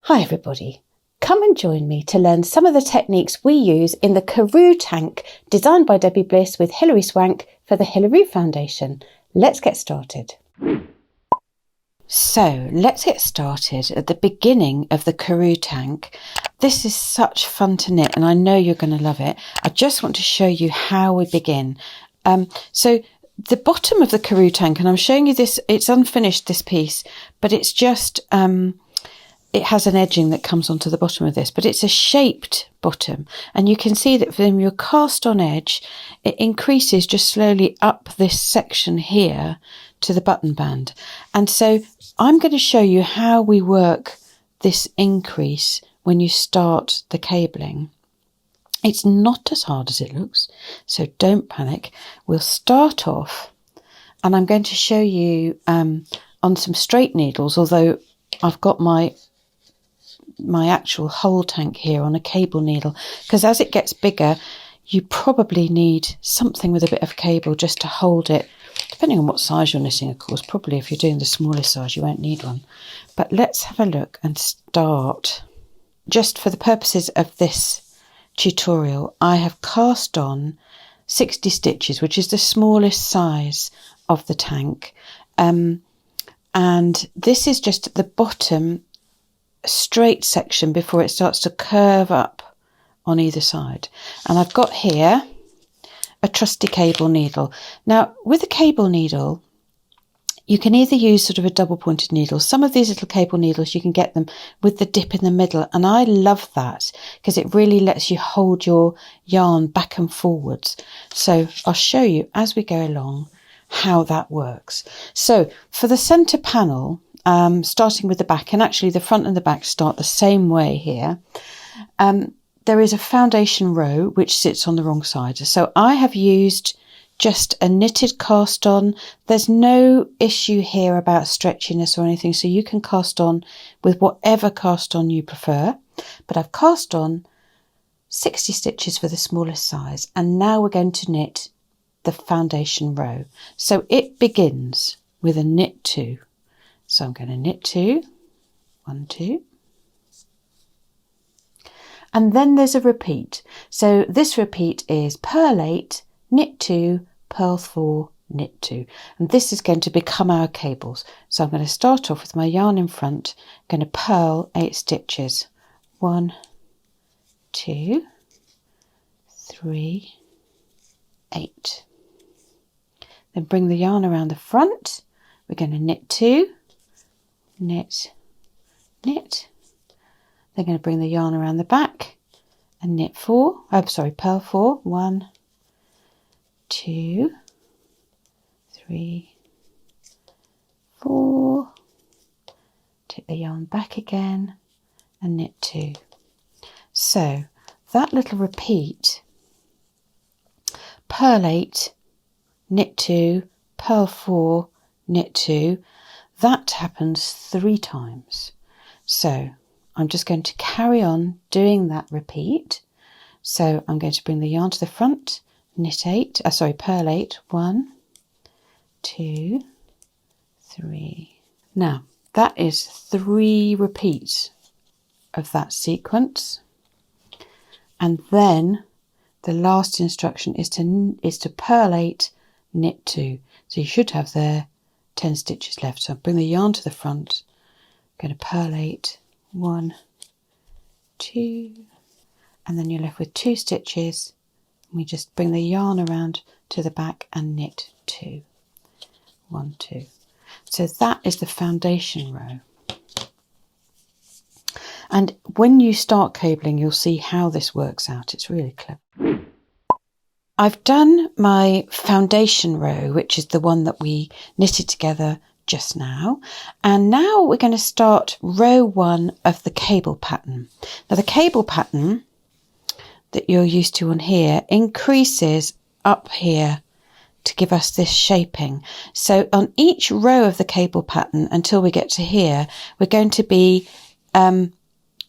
Hi everybody, come and join me to learn some of the techniques we use in the Karoo Tank designed by Debbie Bliss with Hilary Swank for the Hilaroo Foundation. Let's get started. So let's get started at the beginning of the Karoo Tank. This is such fun to knit and I know you're going to love it. I just want to show you how we begin. So the bottom of the Karoo Tank, and I'm showing you this, it's unfinished, this piece, but it's just... it has an edging that comes onto the bottom of this, but it's a shaped bottom. And you can see that from your cast on edge, it increases just slowly up this section here to the button band. And so I'm going to show you how we work this increase when you start the cabling. It's not as hard as it looks, so don't panic. We'll start off, and I'm going to show you on some straight needles, although I've got my actual whole tank here on a cable needle, because as it gets bigger you probably need something with a bit of cable just to hold it, depending on what size you're knitting, of course. Probably if you're doing the smallest size you won't need one. But let's have a look and start. Just for the purposes of this tutorial, I have cast on 60 stitches, which is the smallest size of the tank, and this is just at the bottom straight section before it starts to curve up on either side. And I've got here a trusty cable needle. Now with a cable needle you can either use sort of a double pointed needle. Some of these little cable needles you can get them with the dip in the middle, and I love that because it really lets you hold your yarn back and forwards. So I'll show you as we go along how that works. So for the center panel, starting with the back, and actually the front and the back start the same way here, there is a foundation row which sits on the wrong side. So I have used just a knitted cast on. There's no issue here about stretchiness or anything, so you can cast on with whatever cast on you prefer. But I've cast on 60 stitches for the smallest size, and now we're going to knit the foundation row. So it begins with a knit 2. So I'm going to knit 2, 1, 2, and then there's a repeat. So this repeat is purl 8, knit 2, purl 4, knit 2, and this is going to become our cables. So I'm going to start off with my yarn in front, I'm going to purl 8 stitches, 1, 2, 3, 8. Then bring the yarn around the front. We're going to knit 2, knit, knit. They're going to bring the yarn around the back and knit 4. Purl 4. 1, 2, 3, 4. Take the yarn back again and knit 2. So that little repeat, purl 8, knit 2, purl 4, knit 2, that happens 3 times. So I'm just going to carry on doing that repeat. So I'm going to bring the yarn to the front, knit 8, purl 8, 1, 2, 3. Now that is 3 repeats of that sequence, and then the last instruction is to purl 8, knit 2. So you should have there 10 stitches left. So I'll bring the yarn to the front, I'm going to purl 8, 1, 2, and then you're left with 2 stitches. We just bring the yarn around to the back and knit 2, 1, 2. So that is the foundation row. And when you start cabling, you'll see how this works out. It's really clever. I've done my foundation row, which is the one that we knitted together just now. And now we're going to start row 1 of the cable pattern. Now the cable pattern that you're used to on here increases up here to give us this shaping. So on each row of the cable pattern until we get to here, we're going to be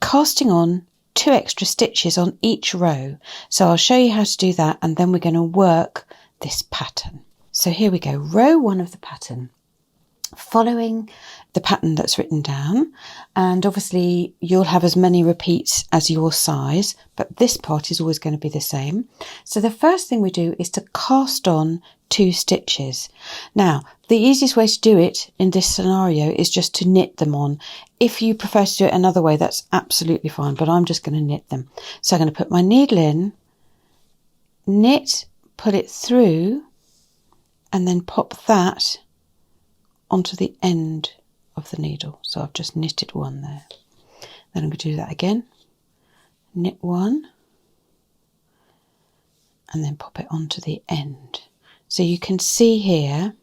casting on 2 extra stitches on each row. So I'll show you how to do that, and then we're going to work this pattern. So here we go, row 1 of the pattern. following the pattern that's written down, and obviously you'll have as many repeats as your size, but this part is always going to be the same. So the first thing we do is to cast on 2 stitches. Now the easiest way to do it in this scenario is just to knit them on. If you prefer to do it another way, that's absolutely fine, but I'm just going to knit them. So I'm going to put my needle in, knit, pull it through, and then pop that onto the end of the needle. So I've just knitted one there. Then I'm going to do that again, knit one, and then pop it onto the end. So you can see here,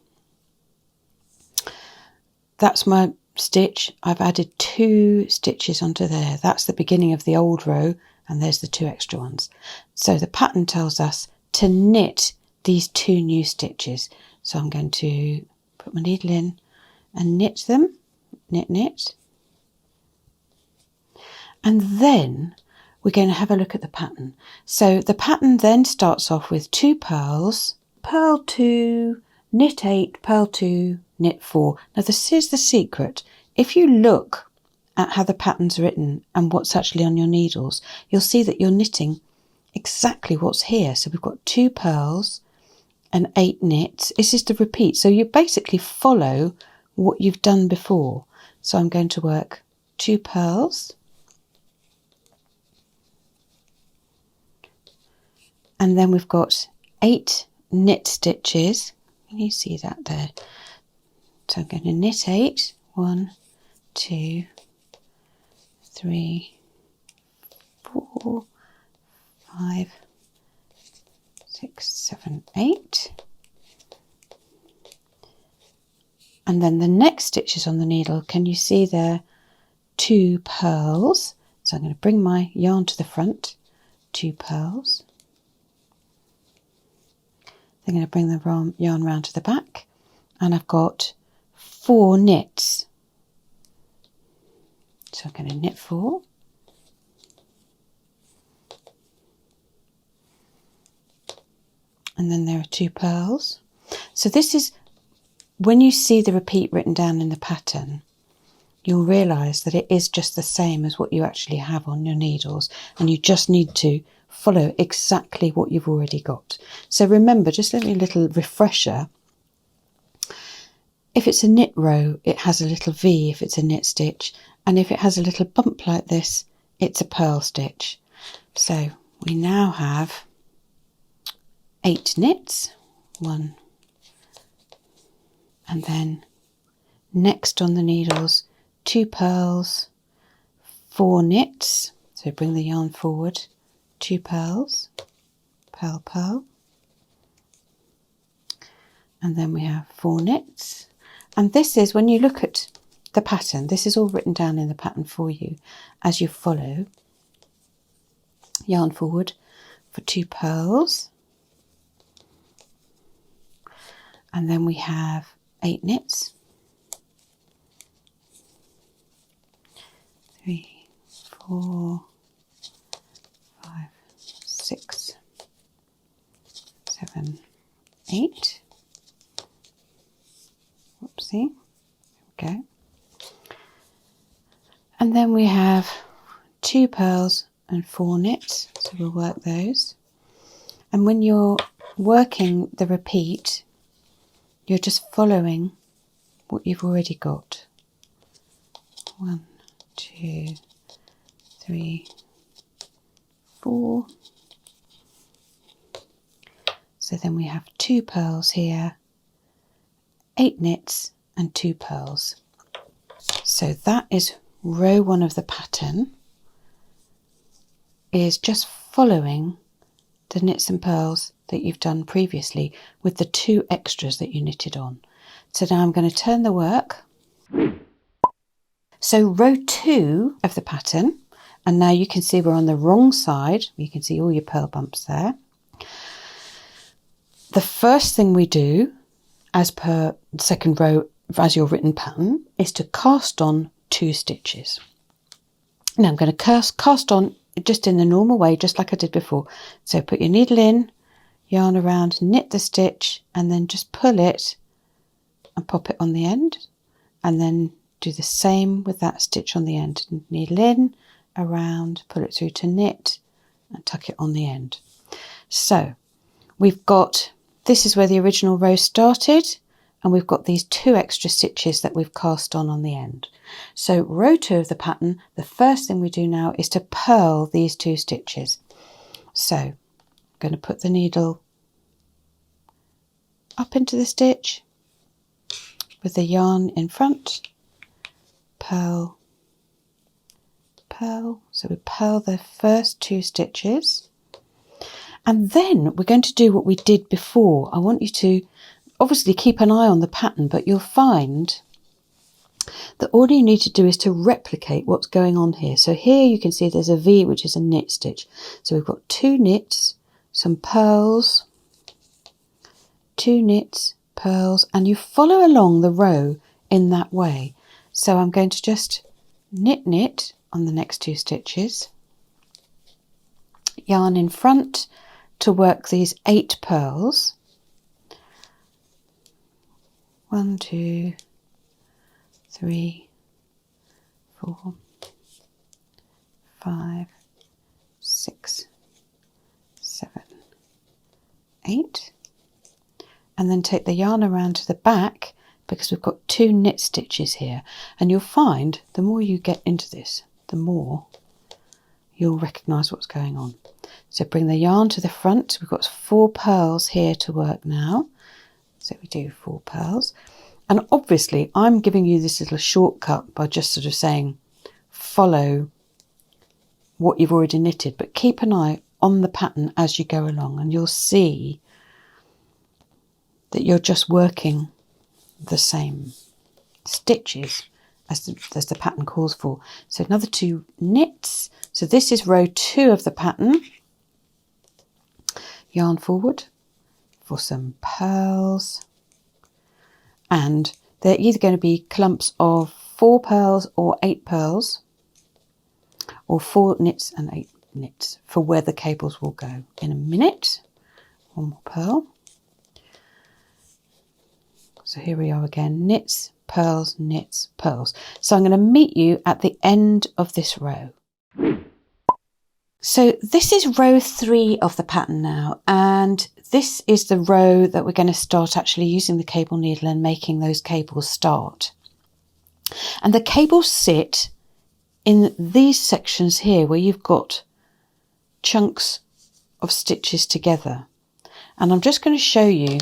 that's my stitch. I've added 2 stitches onto there. That's the beginning of the old row, and there's the 2 extra ones. So the pattern tells us to knit these 2 new stitches. So I'm going to put my needle in and knit them, knit, and then we're going to have a look at the pattern. So the pattern then starts off with 2 purls, purl 2, knit 8, purl 2, knit 4. Now this is the secret. If you look at how the pattern's written and what's actually on your needles, you'll see that you're knitting exactly what's here. So we've got 2 purls and 8 knits. This is the repeat. So you basically follow what you've done before. So I'm going to work 2 purls, and then we've got 8 knit stitches. Can you see that there? So I'm going to knit 8, 1, 2, 3, 4, 5, 6, 7, 8. And then the next stitches on the needle, can you see there, 2 purls. So I'm going to bring my yarn to the front, 2 purls. I'm going to bring the yarn round to the back, and I've got 4 knits. So I'm going to knit 4. And then there are 2 purls. So this is, when you see the repeat written down in the pattern, you'll realise that it is just the same as what you actually have on your needles, and you just need to follow exactly what you've already got. So remember, just a little refresher, if it's a knit row, it has a little V if it's a knit stitch, and if it has a little bump like this, it's a purl stitch. So we now have 8 knits, 1, and then next on the needles, 2 purls, 4 knits. So bring the yarn forward, 2 purls, purl, purl, and then we have 4 knits. And this is, when you look at the pattern, this is all written down in the pattern for you as you follow. Yarn forward for 2 purls, and then we have 8 knits, 3, 4, 5, 6, 7, 8. Whoopsie. There we go. And then we have 2 purls and 4 knits, so we'll work those. And when you're working the repeat, you're just following what you've already got. 1, 2, 3, 4. So then we have 2 purls here, 8 knits and 2 purls. So that is row 1 of the pattern, is just following the knits and purls that you've done previously with the 2 extras that you knitted on. So now I'm going to turn the work. So row 2 of the pattern, and now you can see we're on the wrong side. You can see all your purl bumps there. The first thing we do, as per the second row as your written pattern, is to cast on 2 stitches. Now I'm going to cast on just in the normal way, just like I did before. So put your needle in, yarn around, knit the stitch, and then just pull it and pop it on the end. and then do the same with that stitch on the end. Needle in, around, pull it through to knit and tuck it on the end. So we've got, this is where the original row started, and we've got these 2 extra stitches that we've cast on the end. So row 2 of the pattern, the first thing we do now is to purl these 2 stitches. So I'm going to put the needle up into the stitch with the yarn in front, purl, purl. So we purl the first 2 stitches, and then we're going to do what we did before. I want you to obviously keep an eye on the pattern, but you'll find that all you need to do is to replicate what's going on here. So here you can see there's a V, which is a knit stitch. So we've got 2 knits, some purls, 2 knits, purls, and you follow along the row in that way. So I'm going to just knit on the next 2 stitches, yarn in front to work these 8 purls. 1, 2, 3, 4, 5, 6, 7, 8, and then take the yarn around to the back, because we've got 2 knit stitches here, and you'll find the more you get into this, the more you'll recognise what's going on. So bring the yarn to the front. We've got 4 purls here to work now, so we do 4 purls. And obviously I'm giving you this little shortcut by just sort of saying follow what you've already knitted, but keep an eye on the pattern as you go along, and you'll see that you're just working the same stitches as the pattern calls for. So another 2 knits. So this is row 2 of the pattern. Yarn forward for some purls, and they're either going to be clumps of 4 purls or 8 purls, or 4 knits and 8 knits for where the cables will go. In a minute, 1 more purl. So here we are again, knits, purls, knits, purls. So I'm going to meet you at the end of this row. So this is row 3 of the pattern now, and this is the row that we're going to start actually using the cable needle and making those cables start. And the cables sit in these sections here where you've got chunks of stitches together. And I'm just going to show you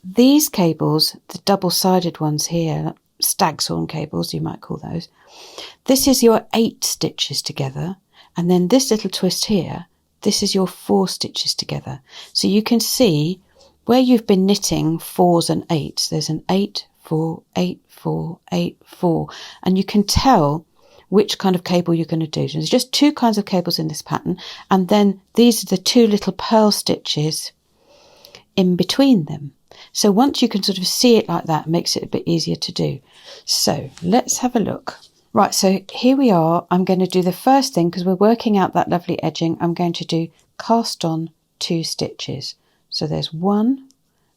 these cables, the double-sided ones here, stag's horn cables you might call those. This is your 8 stitches together, and then this little twist here, this is your 4 stitches together. So you can see where you've been knitting 4s and 8s, there's an 8, 4, 8, 4, 8, 4, and you can tell which kind of cable you're going to do. So there's just 2 kinds of cables in this pattern, and then these are the 2 little purl stitches in between them. So once you can sort of see it like that, it makes it a bit easier to do. So let's have a look. Right, so here we are. I'm going to do the first thing, because we're working out that lovely edging. I'm going to do cast on 2 stitches. So there's 1,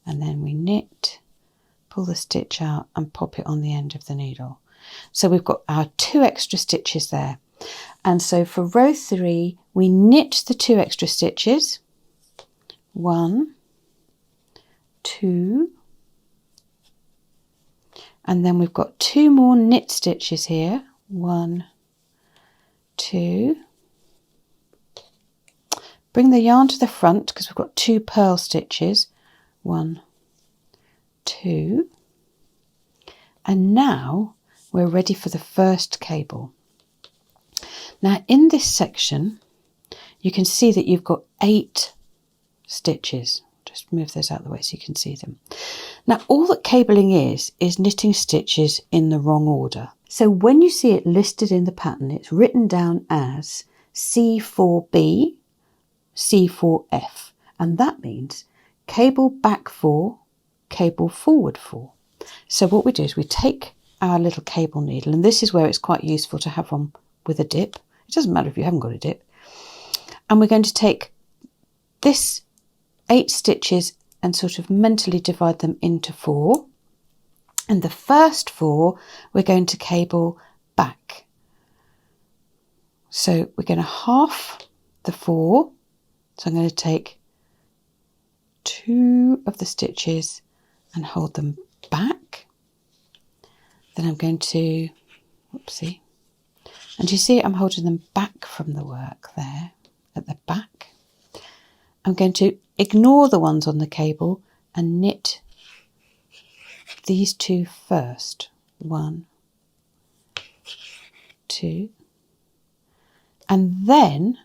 and then we knit, pull the stitch out and pop it on the end of the needle. So we've got our 2 extra stitches there. And so for row 3, we knit the 2 extra stitches. 1, 2, and then we've got 2 more knit stitches here. 1, 2. Bring the yarn to the front, because we've got 2 purl stitches. 1, 2. And now we're ready for the first cable. Now in this section you can see that you've got 8 stitches. Just move those out of the way so you can see them. Now all that cabling is knitting stitches in the wrong order. So when you see it listed in the pattern, it's written down as C4B, C4F, and that means cable back 4, cable forward 4. So what we do is we take our little cable needle, and this is where it's quite useful to have one with a dip. It doesn't matter if you haven't got a dip. And we're going to take this 8 stitches and sort of mentally divide them into 4. And the first 4 we're going to cable back. So we're going to half the 4. So I'm going to take 2 of the stitches and hold them back. Then I'm going to, whoopsie, and you see I'm holding them back from the work there at the back. I'm going to ignore the ones on the cable and knit these 2 first. 1, 2, and then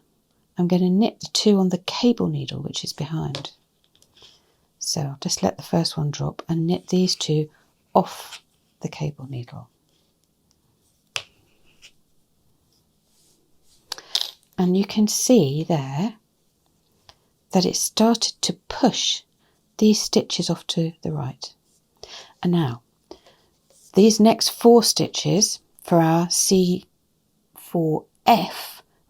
I'm going to knit the 2 on the cable needle, which is behind. So I'll just let the first one drop and knit these 2 off the cable needle. And you can see there that it started to push these stitches off to the right. And now these next 4 stitches for our C4F,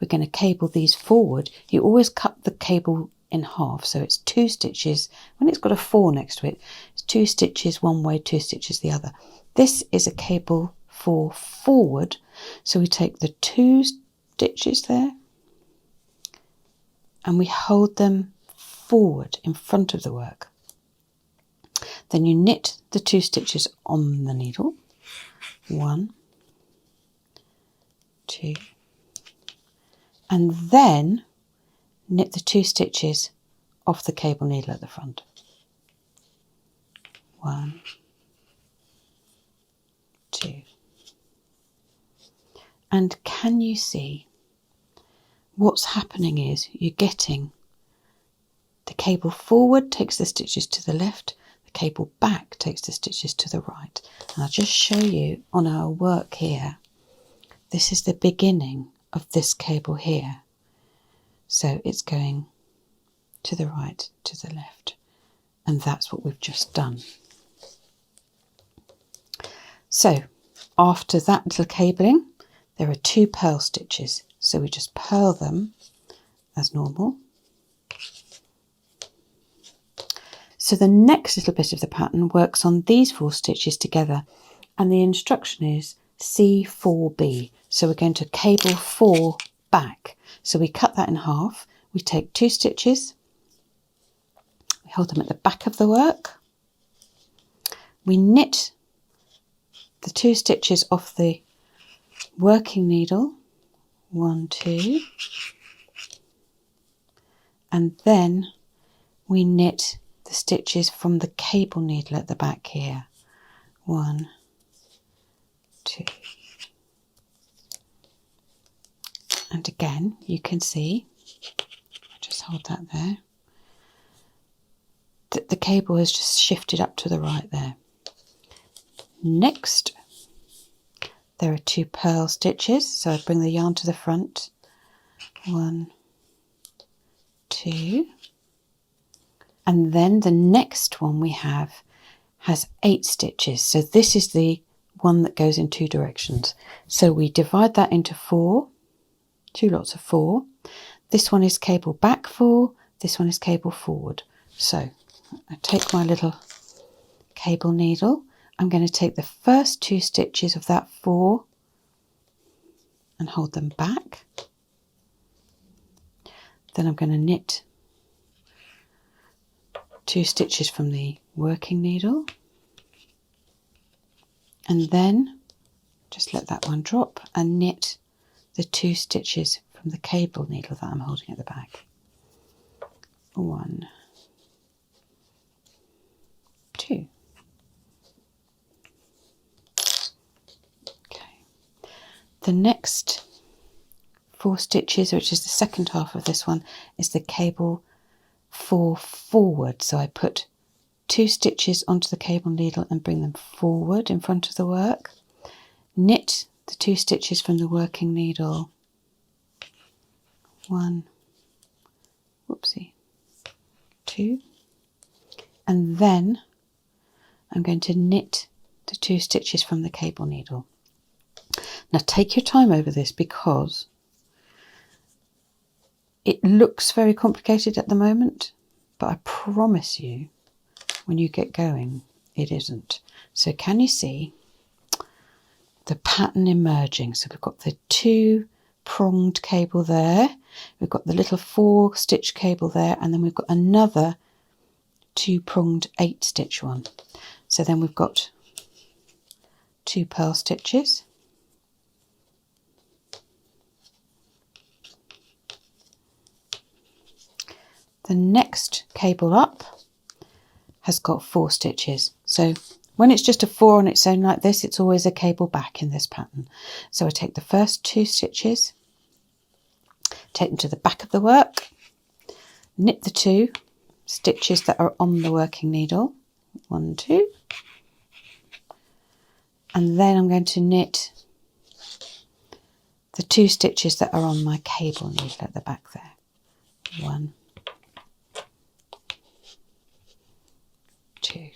we're going to cable these forward. You always cut the cable in half, so it's 2 stitches. When it's got a 4 next to it, it's 2 stitches one way, 2 stitches the other. This is a cable 4 forward, so we take the 2 stitches there and we hold them forward in front of the work. Then you knit the 2 stitches on the needle. 1, 2, and then knit the 2 stitches off the cable needle at the front. 1, 2. And can you see what's happening is you're getting the cable forward takes the stitches to the left, the cable back takes the stitches to the right. And I'll just show you on our work here. This is the beginning of this cable here. So it's going to the right, to the left. And that's what we've just done. So after that little cabling, there are 2 purl stitches. So we just purl them as normal. So the next little bit of the pattern works on these 4 stitches together, and the instruction is C4B. So we're going to cable 4 back. So we cut that in half. We take 2 stitches, we hold them at the back of the work, we knit the 2 stitches off the working needle, 1, 2, and then we knit the stitches from the cable needle at the back here, 1, 2. And again, you can see, just hold that there, that the cable has just shifted up to the right there. Next, there are 2 purl stitches, so I bring the yarn to the front, 1, 2, and then the next one we have has 8 stitches. So this is the one that goes in 2 directions. So we divide that into 4, 2 lots of 4. This one is cable back 4, this one is cable forward. So I take my little cable needle, I'm going to take the first 2 stitches of that 4 and hold them back. Then I'm going to knit 2 stitches from the working needle, and then just let that one drop and knit the 2 stitches from the cable needle that I'm holding at the back. 1, 2. Okay. The next 4 stitches, which is the second half of this one, is the cable 4 forward. So I put 2 stitches onto the cable needle and bring them forward in front of the work. Knit the 2 stitches from the working needle. 1, whoopsie, 2, and then I'm going to knit the 2 stitches from the cable needle. Now take your time over this because it looks very complicated at the moment, but I promise you when you get going, it isn't. So can you see the pattern emerging? So we've got the 2-pronged cable there, we've got the little 4-stitch cable there, and then we've got another 2-pronged 8-stitch one. So then we've got 2 purl stitches, the next cable up has got 4 stitches. So when it's just a 4 on its own like this, it's always a cable back in this pattern. So I take the first 2 stitches, take them to the back of the work, knit the 2 stitches that are on the working needle, 1, 2, and then I'm going to knit the 2 stitches that are on my cable needle at the back there, 1, 2.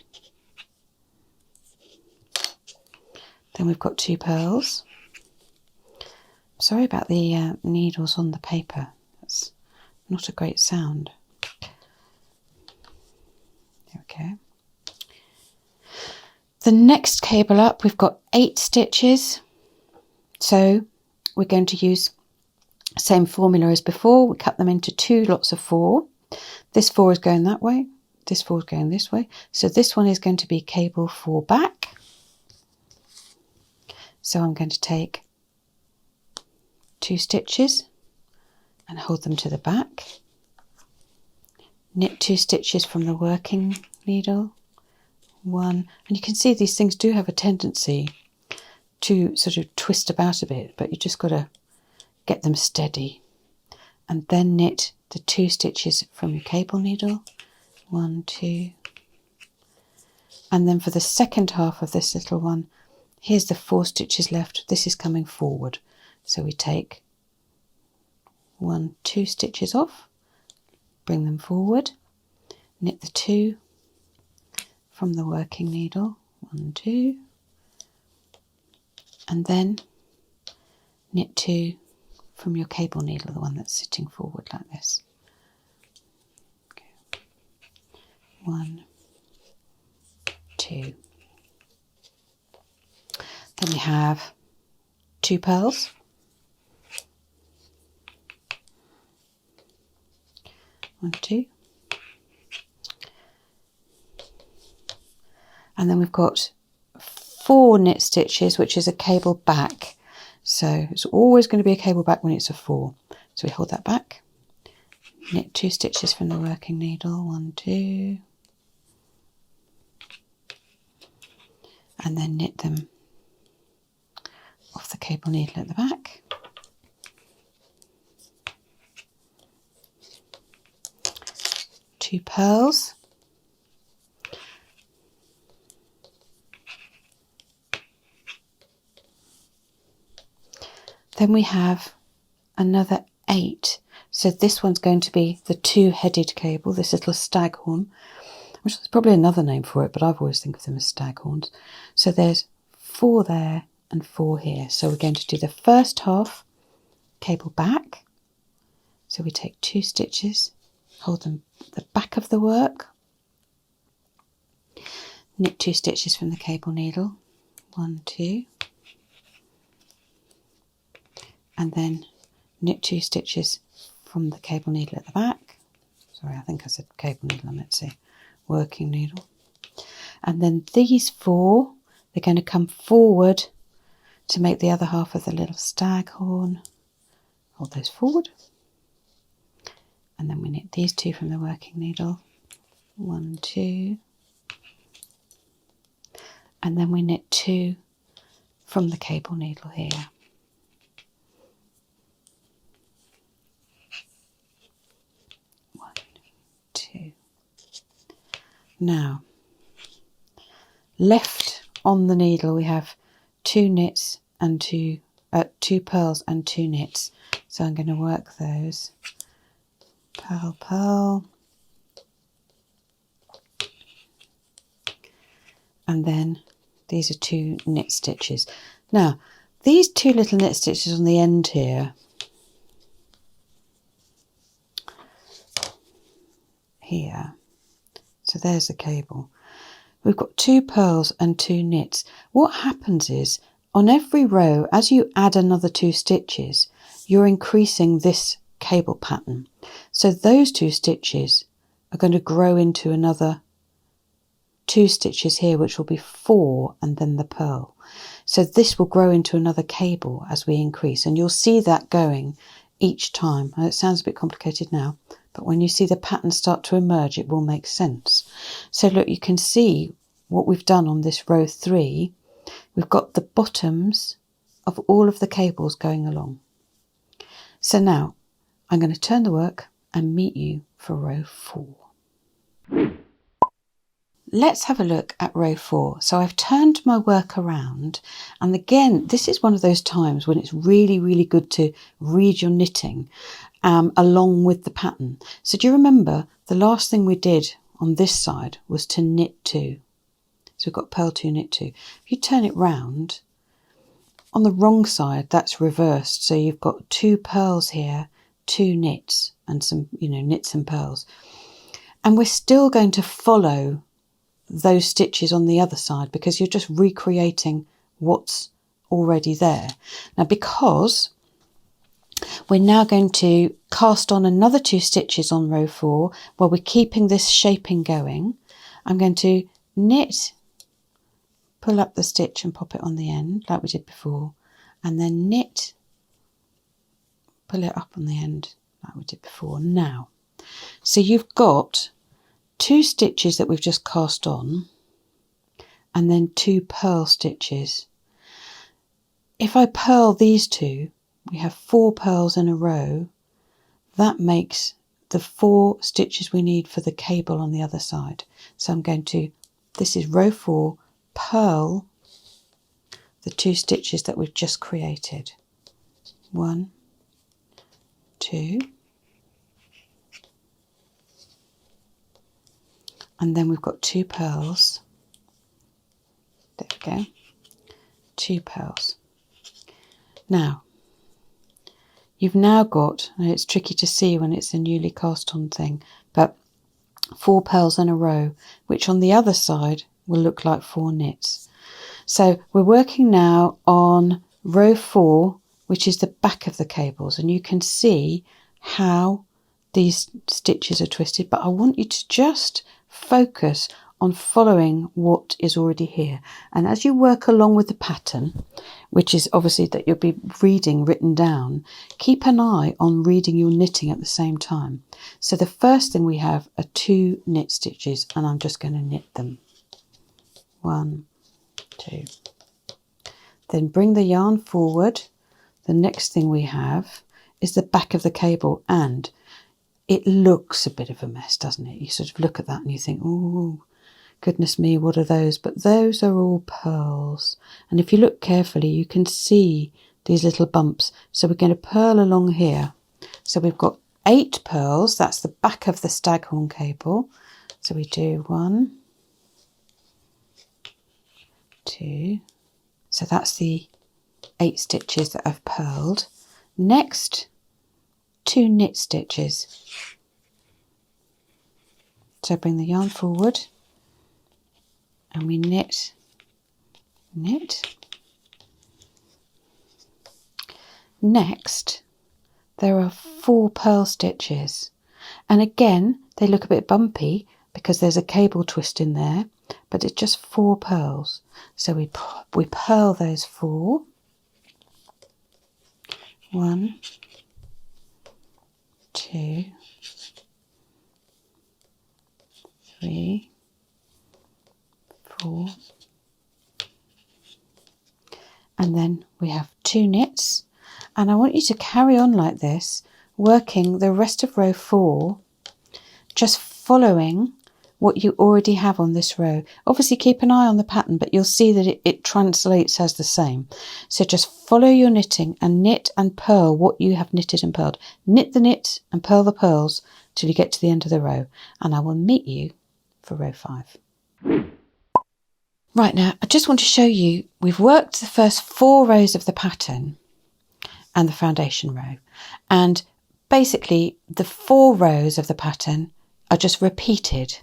Then we've got 2 purls. Sorry about the needles on the paper, that's not a great sound. There we go. The next cable up, we've got 8 stitches, so we're going to use the same formula as before. We cut them into 2 lots of 4. This 4 is going that way, this 4 is going this way, so this one is going to be cable 4 back. So I'm going to take 2 stitches and hold them to the back, knit 2 stitches from the working needle, 1, and you can see these things do have a tendency to sort of twist about a bit, but you just got to get them steady, and then knit the 2 stitches from your cable needle, 1, 2, and then for the second half of this little one, here's the 4 stitches left, this is coming forward, so we take 1, 2 stitches off, bring them forward, knit the 2 from the working needle, 1, 2, and then knit 2 from your cable needle, the one that's sitting forward like this. Okay. 1, 2. Then we have 2 purls, 1, 2, and then we've got 4 knit stitches, which is a cable back. So it's always going to be a cable back when it's a 4. So we hold that back, knit 2 stitches from the working needle, 1, 2, and then knit them off the cable needle at the back. Two purls, then we have another 8. So this one's going to be the 2-headed cable, this little staghorn, which is probably another name for it, but I've always think of them as staghorns. So there's 4 there and 4 here. So we're going to do the first half cable back. So we take 2 stitches, hold them at the back of the work, knit 2 stitches from the cable needle, 1, 2, and then knit 2 stitches from the cable needle at the back. Sorry, I think I said cable needle, I meant to say working needle. And then these 4, they're going to come forward to make the other half of the little staghorn. Hold those forward. And then we knit these 2 from the working needle, 1, 2, and then we knit 2 from the cable needle here. Now, left on the needle we have 2 knits and 2 purls and 2 knits. So I'm going to work those. Purl, purl, and then these are 2 knit stitches. Now, these 2 little knit stitches on the end here, so there's the cable. we've got 2 pearls and 2 knits. What happens is on every row, as you add another 2 stitches, you're increasing this cable pattern. So those 2 stitches are going to grow into another 2 stitches here, which will be 4, and then the pearl. So this will grow into another cable as we increase, and you'll see that going each time. It sounds a bit complicated now, but when you see the pattern start to emerge, it will make sense. So look, you can see what we've done on this row 3. We've got the bottoms of all of the cables going along. So now I'm going to turn the work and meet you for row 4. Let's have a look at row 4. So I've turned my work around, and again, this is one of those times when it's really, really good to read your knitting along with the pattern. So do you remember the last thing we did on this side was to knit 2? So we've got purl 2, knit 2. If you turn it round, on the wrong side, that's reversed. So you've got 2 pearls here, 2 knits, and some, knits and pearls. And we're still going to follow those stitches on the other side because you're just recreating what's already there. Now, because we're now going to cast on another 2 stitches on row 4 while we're keeping this shaping going, I'm going to knit, pull up the stitch and pop it on the end like we did before, and then knit, pull it up on the end like we did before. Now, so you've got 2 stitches that we've just cast on and then 2 purl stitches. If I purl these 2, we have 4 pearls in a row. That makes the 4 stitches we need for the cable on the other side. So I'm going to, this is row 4, purl the 2 stitches that we've just created. 1, 2, and then we've got 2 pearls. There we go, 2 pearls. Now, you've now got, and it's tricky to see when it's a newly cast on thing, but 4 pearls in a row, which on the other side will look like 4 knits. So we're working now on row 4, which is the back of the cables, and you can see how these stitches are twisted, but I want you to just focus on following what is already here. And as you work along with the pattern, which is obviously that you'll be reading written down, keep an eye on reading your knitting at the same time. So the first thing we have are 2 knit stitches, and I'm just going to knit them. 1, 2. Then bring the yarn forward. The next thing we have is the back of the cable, and it looks a bit of a mess, doesn't it? You sort of look at that and you think, oh, goodness me, what are those? But those are all pearls. And if you look carefully, you can see these little bumps. So we're going to purl along here. So we've got 8 pearls. That's the back of the staghorn cable. So we do 1, 2. So that's the 8 stitches that I've purled. Next, 2 knit stitches. So bring the yarn forward and we knit, knit. Next, there are 4 purl stitches, and again they look a bit bumpy because there's a cable twist in there, but it's just 4 pearls. So we purl those 4. 1, 2, 3, 4, and then we have 2 knits, and I want you to carry on like this, working the rest of row 4, just following what you already have on this row. Obviously keep an eye on the pattern, but you'll see that it translates as the same. So just follow your knitting and knit and purl what you have knitted and purled. Knit the knit and purl the pearls till you get to the end of the row, and I will meet you for row 5. Right, now I just want to show you, we've worked the first 4 rows of the pattern and the foundation row, and basically the 4 rows of the pattern are just repeated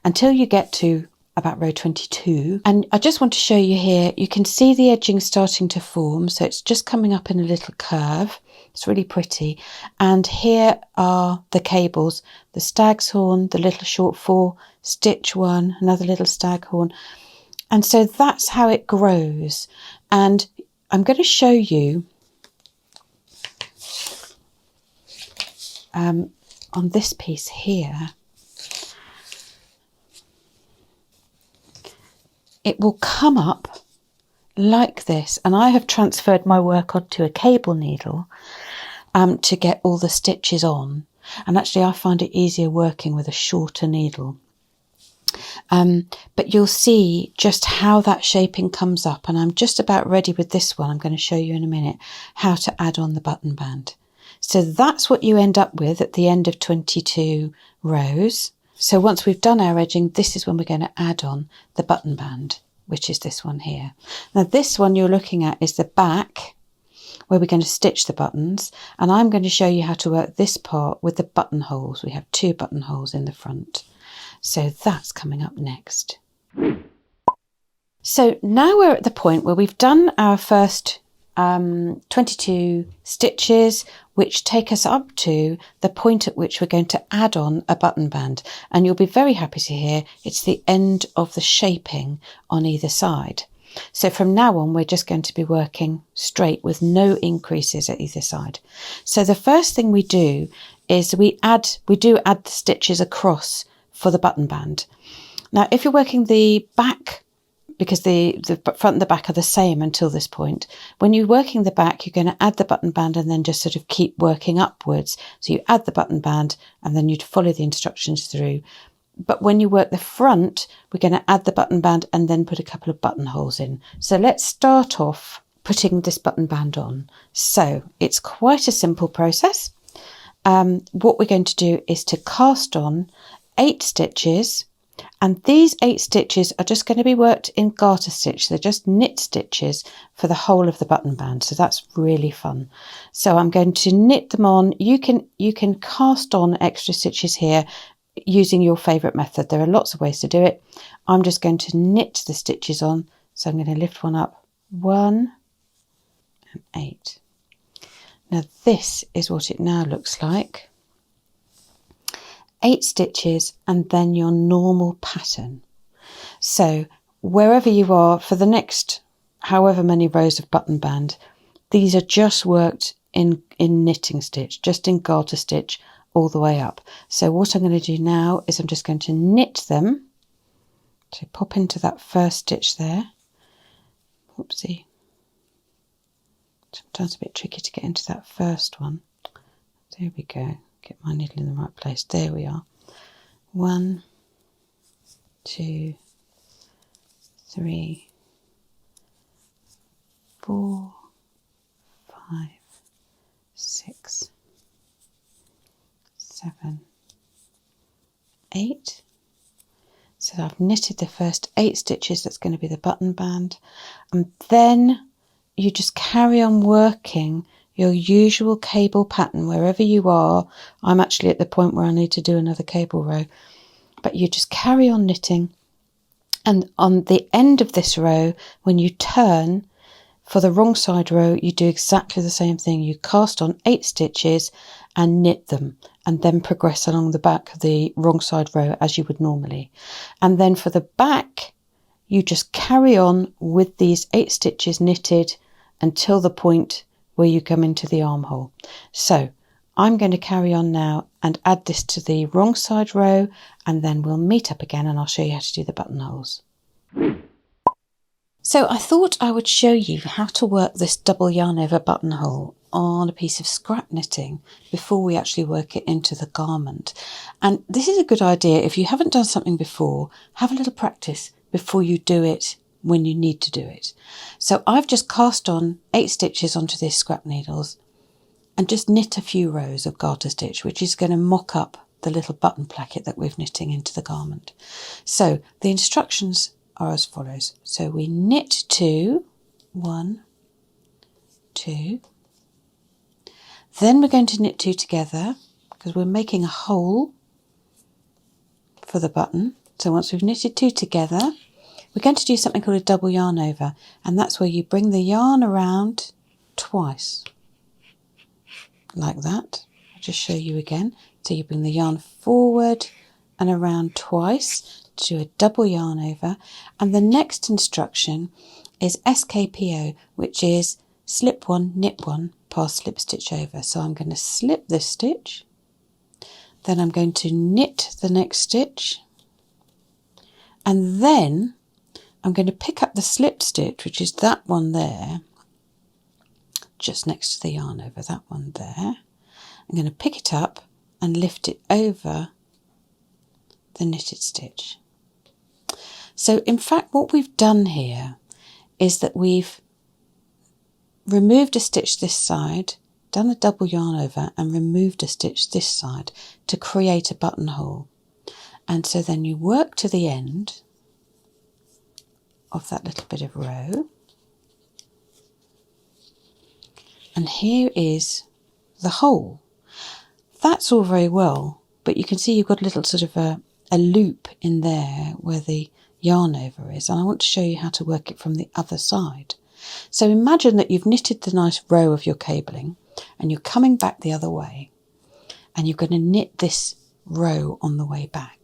until you get to about row 22. And I just want to show you here, you can see the edging starting to form. So it's just coming up in a little curve. It's really pretty. And here are the cables, the stag's horn, the little short 4, stitch 1, another little stag horn. And so that's how it grows. And I'm going to show you on this piece here, it will come up like this, and I have transferred my work onto a cable needle to get all the stitches on, and actually I find it easier working with a shorter needle. But you'll see just how that shaping comes up, and I'm just about ready with this one. I'm going to show you in a minute how to add on the button band. So that's what you end up with at the end of 22 rows. So once we've done our edging, this is when we're going to add on the button band, which is this one here. Now this one you're looking at is the back, where we're going to stitch the buttons, and I'm going to show you how to work this part with the buttonholes. We have 2 buttonholes in the front. So that's coming up next. So now we're at the point where we've done our first 22 stitches, which take us up to the point at which we're going to add on a button band. And you'll be very happy to hear it's the end of the shaping on either side. So from now on, we're just going to be working straight with no increases at either side. So the first thing we do is we do add the stitches across for the button band. Now, if you're working the back, because the front and the back are the same until this point, when you're working the back, you're going to add the button band and then just sort of keep working upwards. So you add the button band and then you'd follow the instructions through. But when you work the front, we're going to add the button band and then put a couple of buttonholes in. So let's start off putting this button band on. So it's quite a simple process. What we're going to do is to cast on 8 stitches, and these 8 stitches are just going to be worked in garter stitch. They're just knit stitches for the whole of the button band, so that's really fun. So I'm going to knit them on. You can cast on extra stitches here using your favourite method. There are lots of ways to do it. I'm just going to knit the stitches on. So I'm going to lift one up, 1 and 8. Now this is what it now looks like. 8 stitches and then your normal pattern. So wherever you are for the next however many rows of button band, these are just worked in knitting stitch, just in garter stitch all the way up. So what I'm going to do now is I'm just going to knit them. So pop into that first stitch there. Oopsie. Sometimes a bit tricky to get into that first one. There we go. Get my needle in the right place. There we are. 1, 2, 3, 4, 5, 6, 7, 8. So I've knitted the first 8 stitches. That's going to be the button band. And then you just carry on working your usual cable pattern wherever you are. I'm actually at the point where I need to do another cable row, but you just carry on knitting, and on the end of this row, when you turn for the wrong side row, you do exactly the same thing. You cast on 8 stitches and knit them, and then progress along the back of the wrong side row as you would normally. And then for the back, you just carry on with these 8 stitches knitted until the point where you come into the armhole. So I'm going to carry on now and add this to the wrong side row, and then we'll meet up again and I'll show you how to do the buttonholes. So I thought I would show you how to work this double yarn over buttonhole on a piece of scrap knitting before we actually work it into the garment. And this is a good idea. If you haven't done something before, have a little practice before you do it when you need to do it. So I've just cast on 8 stitches onto these scrap needles and just knit a few rows of garter stitch, which is going to mock up the little button placket that we're knitting into the garment. So the instructions are as follows. So we knit 2, 1, 2, then we're going to knit 2 together because we're making a hole for the button. So once we've knitted 2 together, we're going to do something called a double yarn over, and that's where you bring the yarn around twice, like that. I'll just show you again. So you bring the yarn forward and around twice to do a double yarn over, and the next instruction is SKPO, which is slip 1, knit 1, pass slip stitch over. So I'm going to slip this stitch, then I'm going to knit the next stitch, and then I'm going to pick up the slipped stitch, which is that one there, just next to the yarn over, that one there. I'm going to pick it up and lift it over the knitted stitch. So in fact what we've done here is that we've removed a stitch this side, done a double yarn over and removed a stitch this side to create a buttonhole. And so then you work to the end of that little bit of row, and here is the hole. That's all very well, but you can see you've got a little sort of a loop in there where the yarn over is, and I want to show you how to work it from the other side. So imagine that you've knitted the nice row of your cabling and you're coming back the other way, and you're going to knit this row on the way back.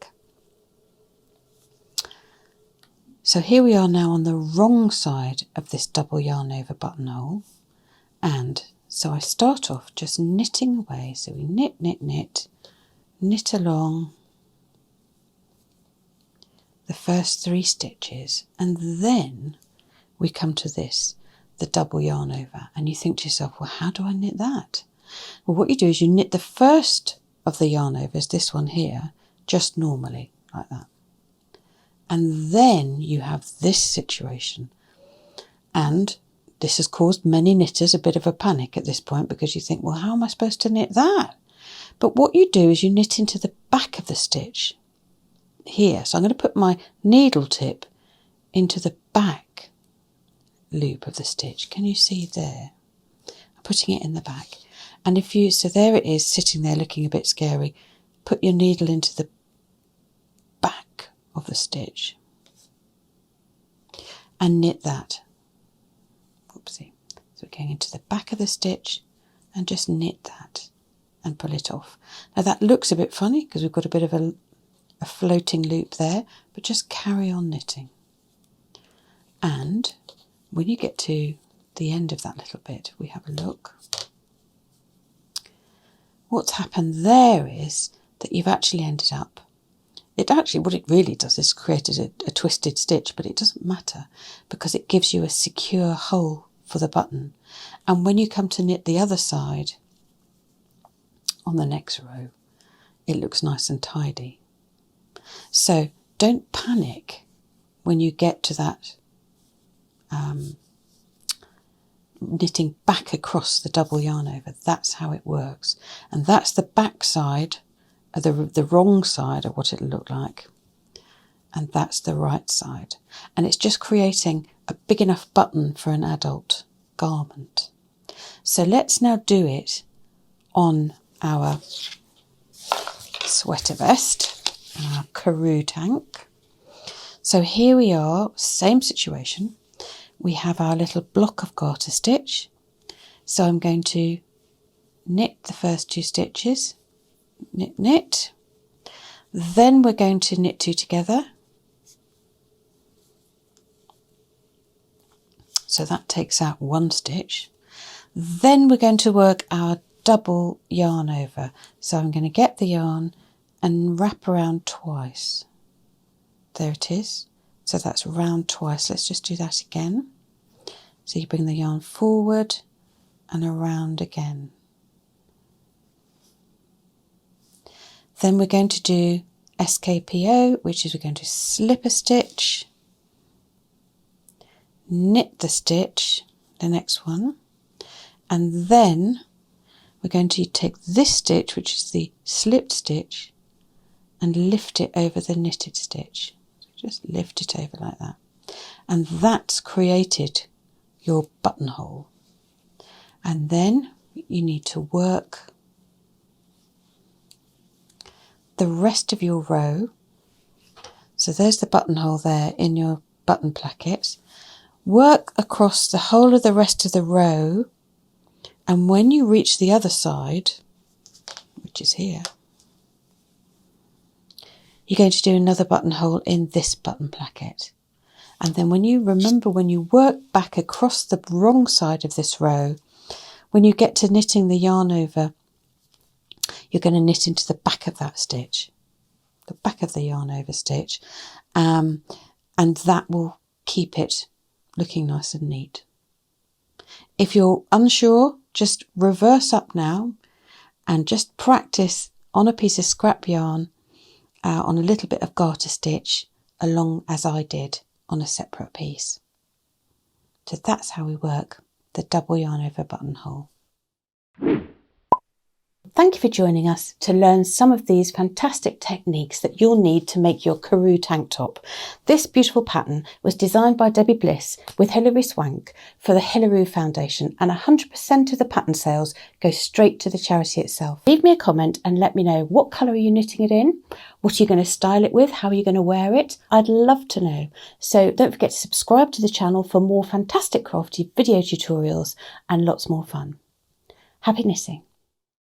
So here we are now on the wrong side of this double yarn over buttonhole, and so I start off just knitting away. So we knit, knit, knit, knit along the first 3 stitches, and then we come to this, the double yarn over, and you think to yourself, well, how do I knit that? Well, what you do is you knit the first of the yarn overs, this one here, just normally like that, and then you have this situation, and this has caused many knitters a bit of a panic at this point, because you think, well, how am I supposed to knit that? But what you do is you knit into the back of the stitch here. So I'm going to put my needle tip into the back loop of the stitch. Can you see there? I'm putting it in the back. And if you, so there it is sitting there looking a bit scary. Put your needle into the back of the stitch and knit that. Oopsie. So we're going into the back of the stitch and just knit that and pull it off. Now that looks a bit funny because we've got a bit of a floating loop there, but just carry on knitting. And when you get to the end of that little bit, we have a look. What's happened there is that you've actually ended up, what it really does is created a twisted stitch, but it doesn't matter because it gives you a secure hole for the button. And when you come to knit the other side on the next row, it looks nice and tidy. So don't panic when you get to that knitting back across the double yarn over. That's how it works, and that's the back side, the wrong side of what it'll look like, and that's the right side, and it's just creating a big enough button for an adult garment. So let's now do it on our sweater vest, our Karoo Tank. So here we are, same situation. We have our little block of garter stitch. So I'm going to knit the first 2 stitches, knit, knit. Then we're going to knit 2 together. So that takes out 1 stitch. Then we're going to work our double yarn over. So I'm going to get the yarn and wrap around twice. There it is. So that's round twice. Let's just do that again. So you bring the yarn forward and around again. Then we're going to do SKPO, which is we're going to slip a stitch, knit the stitch, the next one, and then we're going to take this stitch, which is the slipped stitch, and lift it over the knitted stitch. Just lift it over like that. And that's created your buttonhole. And then you need to work the rest of your row So there's the buttonhole there in your button placket. Work across the whole of the rest of the row, and when you reach the other side, which is here, you're going to do another buttonhole in this button placket. And then when you work back across the wrong side of this row, when you get to knitting the yarn over, you're going to knit into the back of that stitch, the back of the yarn over stitch, and that will keep it looking nice and neat. If you're unsure, just reverse up now and just practice on a piece of scrap yarn on a little bit of garter stitch, along as I did on a separate piece. So that's how we work the double yarn over buttonhole. Thank you for joining us to learn some of these fantastic techniques that you'll need to make your Karoo tank top. This beautiful pattern was designed by Debbie Bliss with Hilary Swank for the Hilaroo Foundation, and 100% of the pattern sales go straight to the charity itself. Leave me a comment and let me know, what colour are you knitting it in? What are you going to style it with? How are you going to wear it? I'd love to know. So don't forget to subscribe to the channel for more fantastic crafty video tutorials and lots more fun. Happy knitting.